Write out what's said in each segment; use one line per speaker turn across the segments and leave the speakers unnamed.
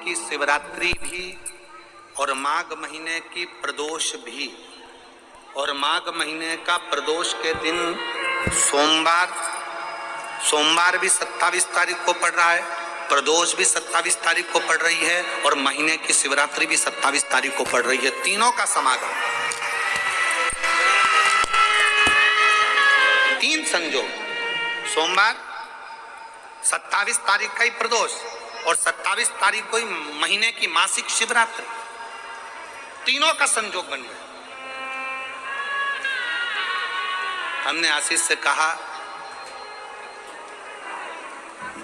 की शिवरात्रि भी और माघ महीने की प्रदोष भी, और माघ महीने का प्रदोष के दिन सोमवार भी 27 तारीख को पड़ रहा है, प्रदोष भी 27 तारीख को पड़ रही है, और महीने की शिवरात्रि भी 27 तारीख को पड़ रही है। तीनों का समागम, तीन संयोग, सोमवार 27 तारीख का ही प्रदोष और 27 तारीख को ही महीने की मासिक शिवरात्रि, तीनों का संयोग बन गया। हमने आशीष से कहा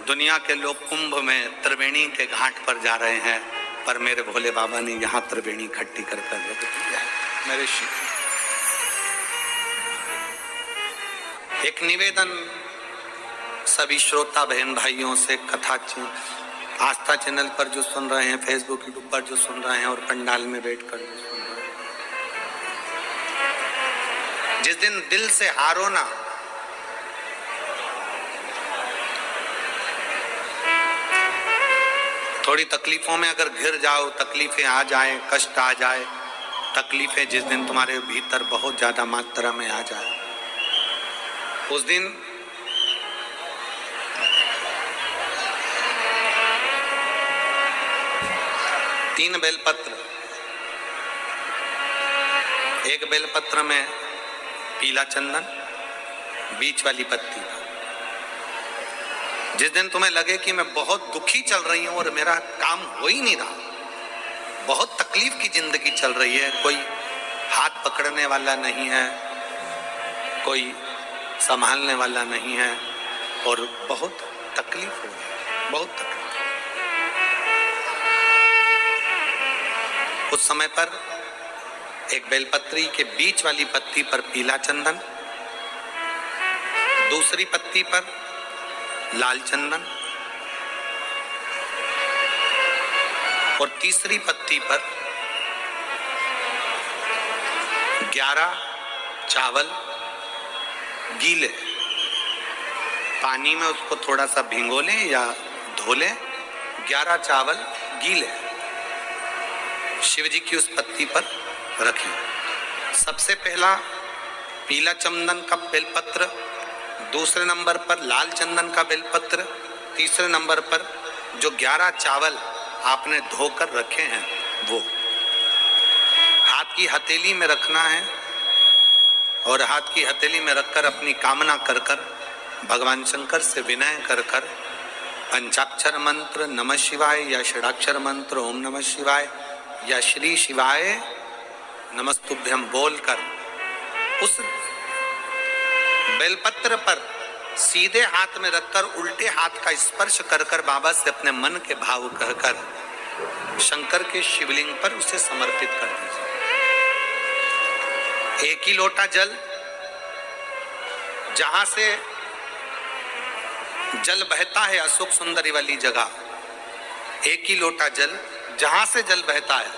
दुनिया के लोग कुंभ में त्रिवेणी के घाट पर जा रहे हैं, पर मेरे भोले बाबा ने यहाँ त्रिवेणी इकट्ठी कर रख दिया है। मेरे शिव एक निवेदन सभी श्रोता बहन भाइयों से, कथा आस्था चैनल पर जो सुन रहे हैं, फेसबुक यूट्यूब पर जो सुन रहे हैं और पंडाल में बैठकर जो सुन रहे हैं, जिस दिन दिल से हारो ना, थोड़ी तकलीफों में अगर घिर जाओ, तकलीफें आ जाए, कष्ट आ जाए, तकलीफें जिस दिन तुम्हारे भीतर बहुत ज्यादा मात्रा में आ जाए, उस दिन तीन बेलपत्र, एक बेलपत्र में पीला चंदन, बीच वाली पत्ती। जिस दिन तुम्हें लगे कि मैं बहुत दुखी चल रही हूं और मेरा काम हो ही नहीं रहा, बहुत तकलीफ की जिंदगी चल रही है, कोई हाथ पकड़ने वाला नहीं है, कोई संभालने वाला नहीं है और बहुत तकलीफ हो रही है, बहुत तकलीफ। उस समय पर एक बेलपत्री के बीच वाली पत्ती पर पीला चंदन, दूसरी पत्ती पर लाल चंदन और तीसरी पत्ती पर 11 चावल गीले, पानी में उसको थोड़ा सा भिगो लें या धो लें, 11 चावल गीले शिव जी की उस पत्ती पर रखें। सबसे पहला पीला चंदन का बेलपत्र, दूसरे नंबर पर लाल चंदन का बेलपत्र, तीसरे नंबर पर जो 11 चावल आपने धोकर रखे हैं वो हाथ की हथेली में रखना है, और हाथ की हथेली में रखकर अपनी कामना कर कर भगवान शंकर से विनय कर कर पंचाक्षर मंत्र नमः शिवाय या षडाक्षर मंत्र ओम नमः शिवाय या श्री शिवाय नमस्तुभ्यम बोलकर उस बेलपत्र पर सीधे हाथ में रखकर उल्टे हाथ का स्पर्श कर कर बाबा से अपने मन के भाव कहकर शंकर के शिवलिंग पर उसे समर्पित कर दीजिए। एक ही लोटा जल, जहां से जल बहता है अशोक सुंदरी वाली जगह, एक ही लोटा जल जहां से जल बहता है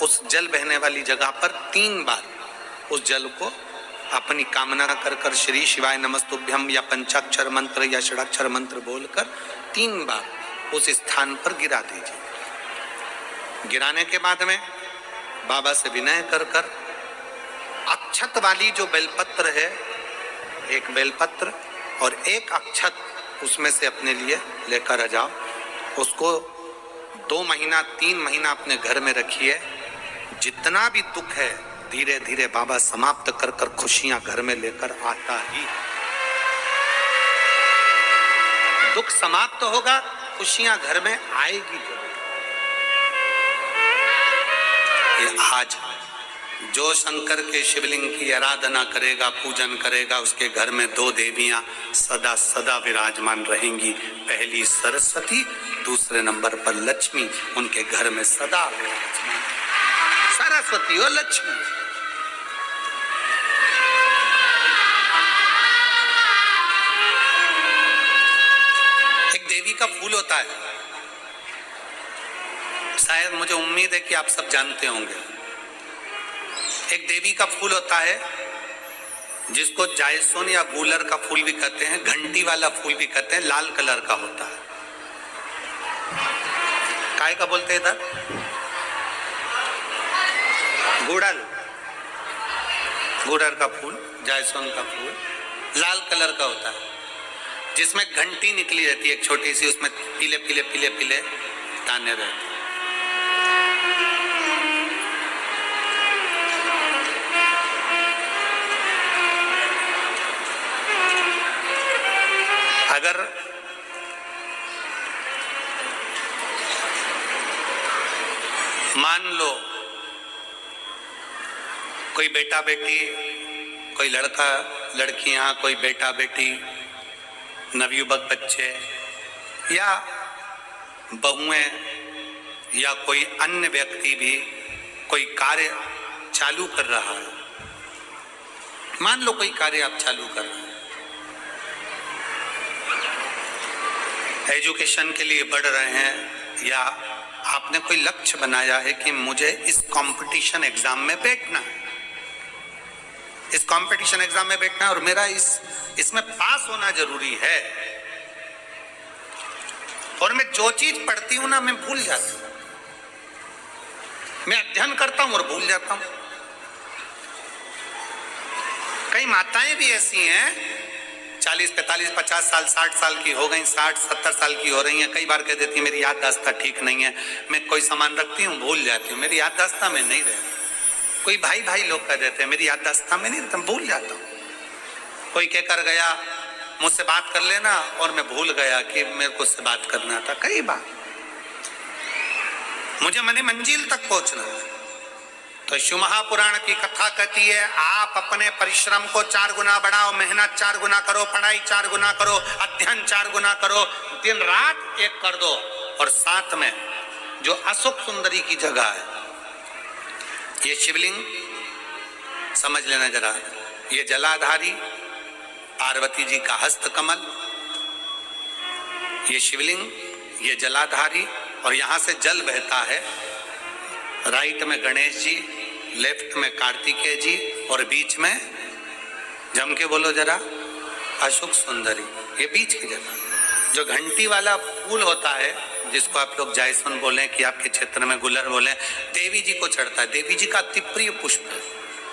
उस जल बहने वाली जगह पर 3 बार उस जल को अपनी कामना कर कर श्री शिवाय नमस्तुभ्यम या पंचाक्षर मंत्र या षडाक्षर मंत्र बोलकर 3 बार उस स्थान पर गिरा दीजिए। गिराने के बाद में बाबा से विनय कर कर अक्षत वाली जो बेलपत्र है, एक बेलपत्र और एक अक्षत उसमें से अपने लिए लेकर आ जाओ। उसको 2 महीना 3 महीना अपने घर में रखिए। जितना भी दुख है धीरे धीरे बाबा समाप्त कर कर खुशियां घर में लेकर आता ही। दुख समाप्त होगा, खुशियां घर में आएगी जरूर। ये आज जो शंकर के शिवलिंग की आराधना करेगा, पूजन करेगा, उसके घर में 2 देवियां सदा सदा विराजमान रहेंगी। पहली सरस्वती, दूसरे नंबर पर लक्ष्मी, उनके घर में सदा विराजमान। सरस्वती और लक्ष्मी। एक देवी का फूल होता है, शायद मुझे उम्मीद है कि आप सब जानते होंगे। एक देवी का फूल होता है जिसको जायसोन या गूलर का फूल भी कहते हैं, घंटी वाला फूल भी कहते हैं, लाल कलर का होता है। काय का बोलते हैं इधर? गुड़ल, गुड़र का फूल, जायसवान का फूल लाल कलर का होता है, जिसमें घंटी निकली रहती है एक छोटी सी, उसमें पीले पीले पीले पीले दाने रहते हैं। अगर मान लो कोई बेटा बेटी, कोई लड़का लड़कियां, कोई बेटा बेटी, नवयुवक बच्चे या बहुएं या कोई अन्य व्यक्ति भी कोई कार्य चालू कर रहा है, मान लो कोई कार्य आप चालू कर रहे हैं, एजुकेशन के लिए बढ़ रहे हैं, या आपने कोई लक्ष्य बनाया है कि मुझे इस कंपटीशन एग्जाम में बैठना है, इस कंपटीशन एग्जाम में बैठना है और मेरा इसमें पास होना जरूरी है, और मैं जो चीज पढ़ती हूं ना मैं भूल जाती हूं, मैं अध्ययन करता हूं और भूल जाता हूं। कई माताएं भी ऐसी हैं 40, 45, 50 साल, 60 साल की हो गई, 60, 70 साल की हो रही हैं, कई बार कह देती है मेरी याददाश्त ठीक नहीं है, मैं कोई सामान रखती हूँ भूल जाती हूँ, मेरी याददाश्त में नहीं रहती। कोई भाई भाई लोग कह देते हैं मेरी याददाश्त में नहीं रहता, भूल जाता हूँ। कोई कहकर गया मुझसे बात कर लेना और मैं भूल गया कि मेरे को उससे बात करना था। कई बार मुझे मने मंजिल तक पहुंचना है। तो शिव महापुराण की कथा कहती है आप अपने परिश्रम को 4 गुना बढ़ाओ, मेहनत 4 गुना करो, पढ़ाई 4 गुना करो, अध्ययन 4 गुना करो, दिन रात एक कर दो। और साथ में जो अशोक सुंदरी की जगह है, ये शिवलिंग समझ लेना जरा, ये जलाधारी पार्वती जी का हस्त कमल, ये शिवलिंग, ये जलाधारी, और यहां से जल बहता है। राइट में गणेश जी, लेफ्ट में कार्तिकेय जी, और बीच में जम के बोलो जरा अशोक सुंदरी, ये बीच की जगह। जो घंटी वाला फूल होता है जिसको आप लोग जायसवान बोले कि आपके क्षेत्र में गुलर बोले, देवी जी को चढ़ता है, देवी जी का अति प्रिय पुष्प,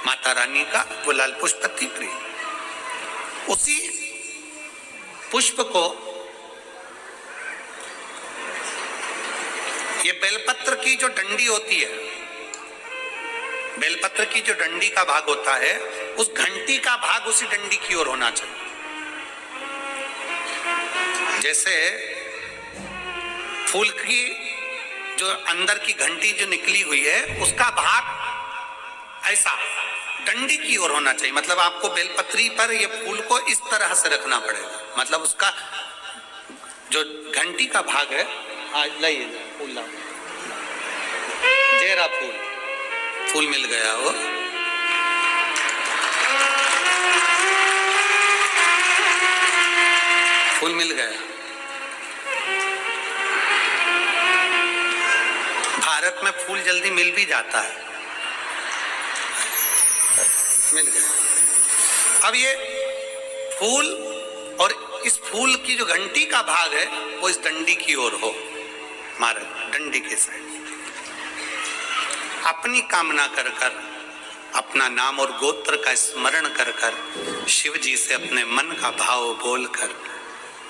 माता रानी का गुलाल पुष्प अति प्रिय। उसी पुष्प को ये बेलपत्र की जो डंडी होती है, बेलपत्र की जो डंडी का भाग होता है, उस घंटी का भाग उसी डंडी की ओर होना चाहिए। जैसे फूल की जो अंदर की घंटी जो निकली हुई है उसका भाग ऐसा डंडी की ओर होना चाहिए। मतलब आपको बेलपत्री पर ये फूल को इस तरह से रखना पड़ेगा, मतलब उसका जो घंटी का भाग है, आज लाइए फूल लाओ, जेरा फूल मिल गया वो, फूल मिल गया। भारत में फूल जल्दी मिल भी जाता है, मिल गया। अब ये फूल और इस फूल की जो घंटी का भाग है वो इस डंडी की ओर हो, हमारे डंडी के साइड। अपनी कामना कर कर, अपना नाम और गोत्र का स्मरण कर कर, शिव जी से अपने मन का भाव बोलकर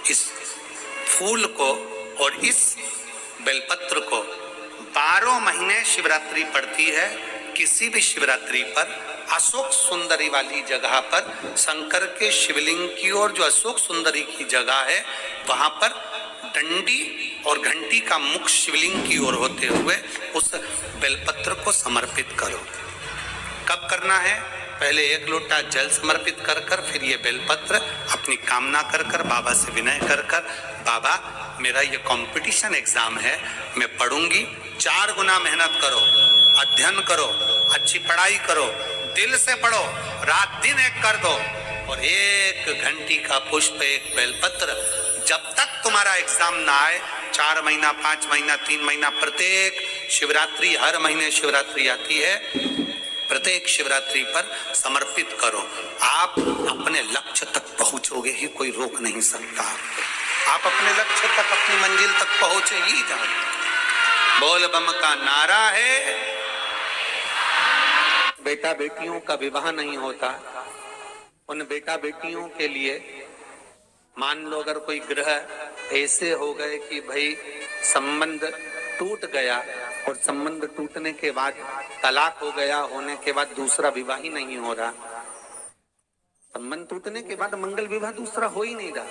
इस फूल को और इस बेलपत्र को 12 महीने शिवरात्रि पड़ती है। किसी भी शिवरात्रि पर अशोक सुंदरी वाली जगह पर, शंकर के शिवलिंग की ओर जो अशोक सुंदरी की जगह है, वहां पर डंडी और घंटी का मुख शिवलिंग की ओर होते हुए उस बेलपत्र को समर्पित करो। कब करना है? पहले 1 लोटा जल समर्पित कर कर, फिर ये बेलपत्र अपनी कामना कर कर, बाबा से विनय कर कर, बाबा मेरा ये कंपटीशन एग्जाम है, मैं पढ़ूंगी, 4 गुना मेहनत करो, अध्ययन करो, अच्छी पढ़ाई करो, दिल से पढ़ो, रात दिन एक कर दो, और 1 घंटी का पुष्प, 1 बेलपत्र, जब तक तुम्हारा एग्जाम ना आए, 4 महीना, 5 महीना, 3 महीना, प्रत्येक शिवरात्रि, हर महीने शिवरात्रि आती है, प्रत्येक शिवरात्रि पर समर्पित करो। आप अपने लक्ष्य तक पहुंचोगे ही, कोई रोक नहीं सकता। आप अपने लक्ष्य तक, अपनी मंजिल तक पहुंचे ही जाओ। बोल बम का नारा है। बेटा बेटियों का विवाह नहीं होता, उन बेटा बेटियों के लिए मान लो अगर कोई ग्रह ऐसे हो गए कि भाई संबंध टूट गया और संबंध टूटने के बाद तलाक हो गया, होने के बाद दूसरा विवाह ही नहीं हो रहा, संबंध टूटने के बाद मंगल विवाह दूसरा हो ही नहीं रहा,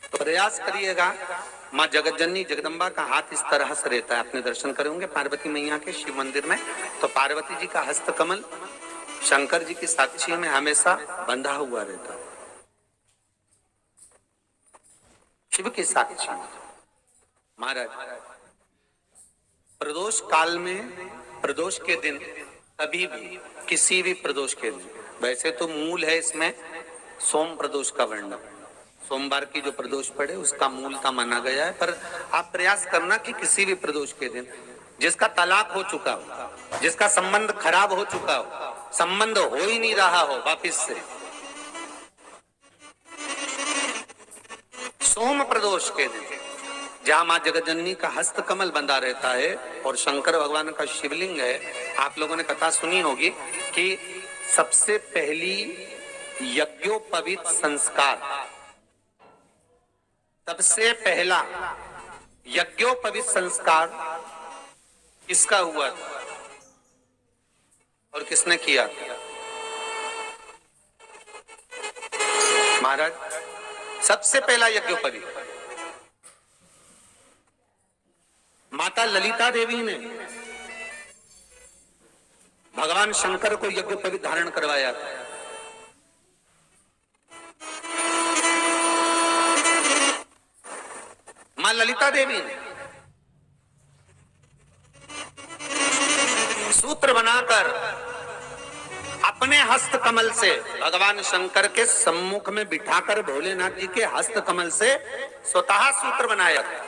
तो प्रयास करिएगा। माँ जगतजननी जगदम्बा का हाथ इस तरह से रहता है, आपने दर्शन करे होंगे पार्वती मैया के शिव मंदिर में, तो पार्वती जी का हस्त कमल शंकर जी की साक्षी में हमेशा बंधा हुआ रहता है, शिव की साक्षी में। महाराज प्रदोष काल में, प्रदोष के दिन कभी भी किसी भी प्रदोष के दिन, वैसे तो मूल है इसमें सोम प्रदोष का वर्णन, सोमवार की जो प्रदोष पड़े उसका मूलता माना गया है, पर आप प्रयास करना कि किसी भी प्रदोष के दिन जिसका तलाक हो चुका हो, जिसका संबंध खराब हो चुका हो, संबंध हो ही नहीं रहा हो वापिस से, सोम प्रदोष के दिन जहां मां जगतजननी का हस्त कमल बंधा रहता है और शंकर भगवान का शिवलिंग है। आप लोगों ने कथा सुनी होगी कि सबसे पहली यज्ञोपवीत संस्कार, सबसे पहला यज्ञोपवीत संस्कार किसका हुआ था और किसने किया था? महाराज सबसे पहला यज्ञोपवीत माता ललिता देवी ने भगवान शंकर को यज्ञोपवीत धारण करवाया था। मां ललिता देवी ने सूत्र बनाकर अपने हस्त कमल से भगवान शंकर के सम्मुख में बिठाकर भोलेनाथ जी के हस्त कमल से स्वतः सूत्र बनाया था।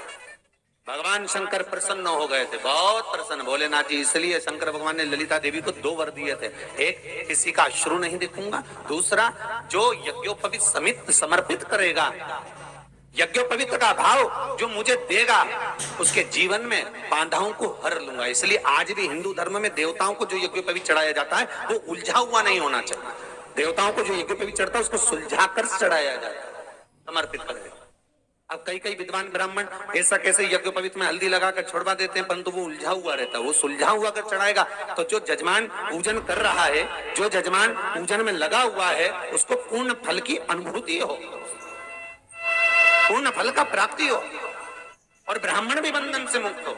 भगवान शंकर प्रसन्न हो गए थे, बहुत प्रसन्न भोलेनाथ जी, इसलिए शंकर भगवान ने ललिता देवी को 2 वर दिए थे, एक किसी का अश्रु नहीं दिखूंगा, दूसरा जो यज्ञोपवीत समित समर्पित करेगा, यज्ञोपवीत का भाव जो मुझे देगा उसके जीवन में बाधाओं को हर लूंगा। इसलिए आज भी हिंदू धर्म में देवताओं को जो यज्ञोपवीत चढ़ाया जाता है वो उलझा हुआ नहीं होना चाहिए, देवताओं को जो यज्ञोपवीत चढ़ता है उसको सुलझा कर चढ़ाया जाता है, समर्पित कर। अब कई विद्वान ब्राह्मण ऐसा कैसे यज्ञोपवीत में हल्दी लगा कर छोड़वा देते हैं, परंतु वो उलझा हुआ रहता है, वो सुलझा हुआ कर चढ़ाएगा तो जो जजमान पूजन कर रहा है, जो जजमान पूजन में लगा हुआ है, उसको पूर्ण फल की अनुभूति हो, पूर्ण फल का प्राप्ति हो और ब्राह्मण भी बंधन से मुक्त हो।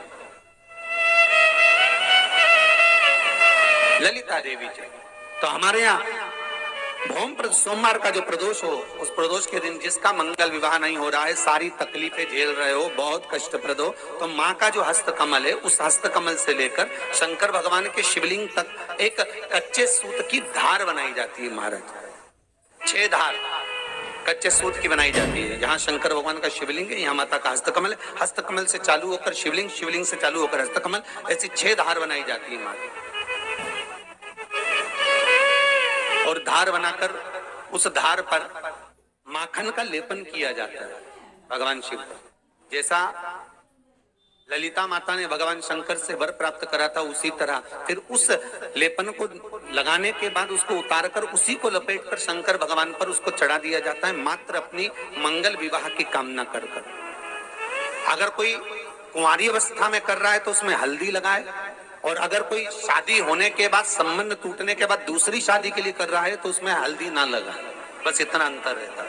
ललिता देवी जी तो हमारे यहाँ भौम सोमवार का जो प्रदोष हो, उस प्रदोष के दिन जिसका मंगल विवाह नहीं हो रहा है, सारी तकलीफें झेल रहे हो, बहुत कष्टप्रद हो, तो माँ का जो हस्त कमल है उस हस्त कमल से लेकर शंकर भगवान के शिवलिंग तक एक कच्चे सूत की धार बनाई जाती है। महाराज 6 धार कच्चे सूत की बनाई जाती है। जहाँ शंकर भगवान का शिवलिंग है, यहाँ माता का हस्तकमल है, हस्तकमल से चालू होकर शिवलिंग, शिवलिंग से चालू होकर हस्तकमल, ऐसी 6 धार बनाई जाती है माता। और धार बनाकर उस धार पर माखन का लेपन किया जाता है भगवान शिव को। जैसा ललिता माता ने भगवान शंकर से वर प्राप्त करा था, उसी तरह फिर उस लेपन को लगाने के बाद उसको उतार कर उसी को लपेट कर शंकर भगवान पर उसको चढ़ा दिया जाता है, मात्र अपनी मंगल विवाह की कामना कर कर। अगर कोई कुंवारी अवस्था में कर रहा है तो उसमें हल्दी लगाए, और अगर कोई शादी होने के बाद, संबंध टूटने के बाद दूसरी शादी के लिए कर रहा है तो उसमें हल्दी ना लगाए, बस इतना अंतर रहता है।